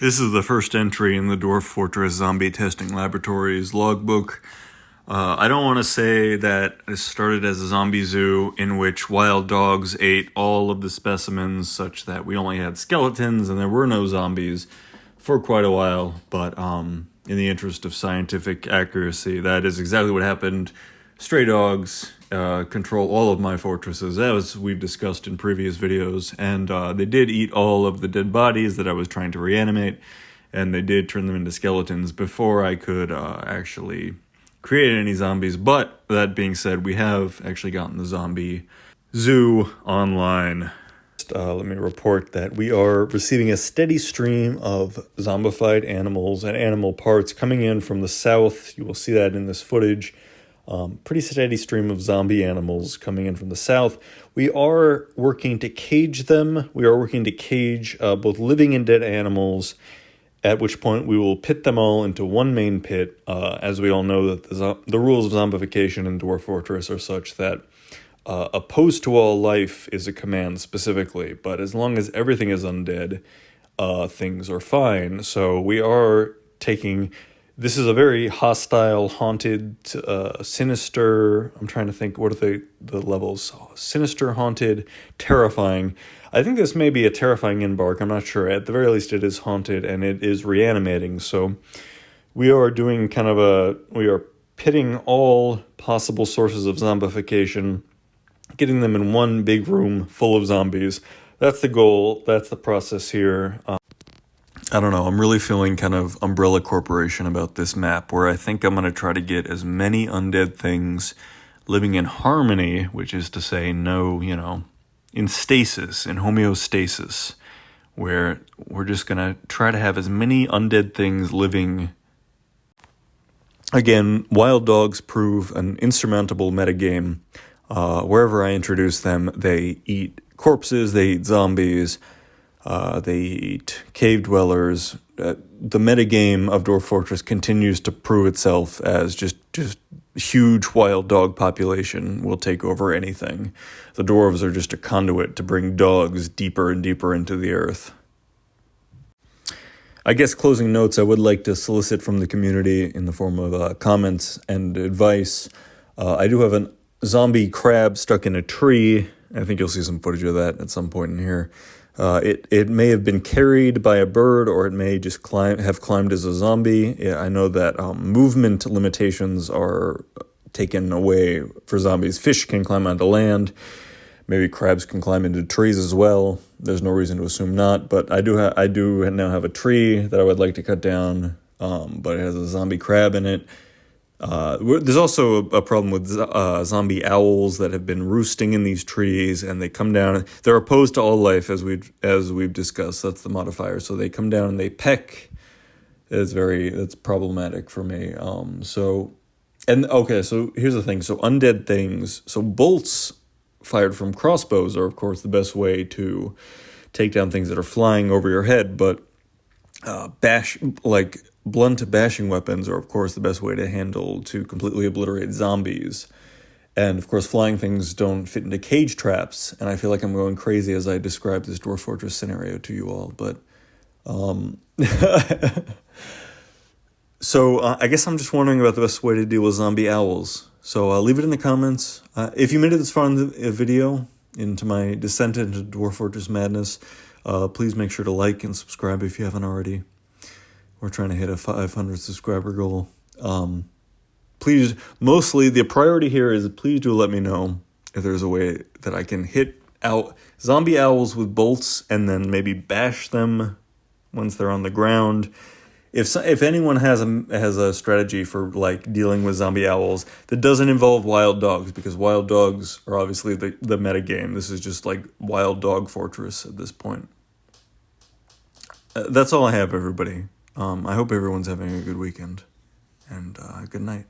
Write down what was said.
This is the first entry in the Dwarf Fortress Zombie Testing Laboratories logbook. I don't want to say that it started as a zombie zoo in which wild dogs ate all of the specimens such that we only had skeletons and there were no zombies for quite a while, but in the interest of scientific accuracy, that is exactly what happened. Stray dogs control all of my fortresses, as we've discussed in previous videos, and they did eat all of the dead bodies that I was trying to reanimate, and they did turn them into skeletons before I could actually create any zombies. But that being said, we have actually gotten the zombie zoo online. Let me report that we are receiving a steady stream of zombified animals and animal parts coming in from the south. You will see that in this footage. Pretty steady stream of zombie animals coming in from the south. We are working to cage them. We are working to cage both living and dead animals, at which point we will pit them all into one main pit. As we all know, that the rules of zombification in Dwarf Fortress are such that opposed to all life is a command specifically, but as long as everything is undead, things are fine. So we are taking... This is a very hostile, haunted, sinister... I'm trying to think, what are the levels? Sinister, haunted, terrifying. I think this may be a terrifying embark. I'm not sure. At the very least, it is haunted, and it is reanimating. So we are doing we are pitting all possible sources of zombification, getting them in one big room full of zombies. That's the goal. That's the process here. I don't know, I'm really feeling kind of Umbrella Corporation about this map, where I think I'm going to try to get as many undead things living in harmony, which is to say in stasis, in homeostasis, where we're just going to try to have as many undead things living. Again, wild dogs prove an insurmountable metagame. Wherever I introduce them, they eat corpses, they eat zombies, they eat cave dwellers. The metagame of Dwarf Fortress continues to prove itself as just huge wild dog population will take over anything. The dwarves are just a conduit to bring dogs deeper and deeper into the earth. I guess closing notes, I would like to solicit from the community in the form of comments and advice. I do have a zombie crab stuck in a tree. I think you'll see some footage of that at some point in here. It may have been carried by a bird, or it may just have climbed as a zombie. Yeah, I know that movement limitations are taken away for zombies. Fish can climb onto land. Maybe crabs can climb into trees as well. There's no reason to assume not, but I do now have a tree that I would like to cut down, but it has a zombie crab in it. There's also a problem with zombie owls that have been roosting in these trees, and they come down. They're opposed to all life, as we've discussed. That's the modifier. So they come down and they peck. That's problematic for me. So here's the thing. So undead things. So bolts fired from crossbows are, of course, the best way to take down things that are flying over your head, but blunt bashing weapons are, of course, the best way to completely obliterate zombies. And, of course, flying things don't fit into cage traps. And I feel like I'm going crazy as I describe this Dwarf Fortress scenario to you all. But, so I guess I'm just wondering about the best way to deal with zombie owls. So leave it in the comments. If you made it this far in the video, into my descent into Dwarf Fortress madness, please make sure to like and subscribe if you haven't already. We're trying to hit a 500 subscriber goal. Please, mostly the priority here is please do let me know if there's a way that I can hit out zombie owls with bolts and then maybe bash them once they're on the ground. If anyone has a strategy for dealing with zombie owls that doesn't involve wild dogs, because wild dogs are obviously the meta game. This is just like Wild Dog Fortress at this point. That's all I have, everybody. I hope everyone's having a good weekend, and good night.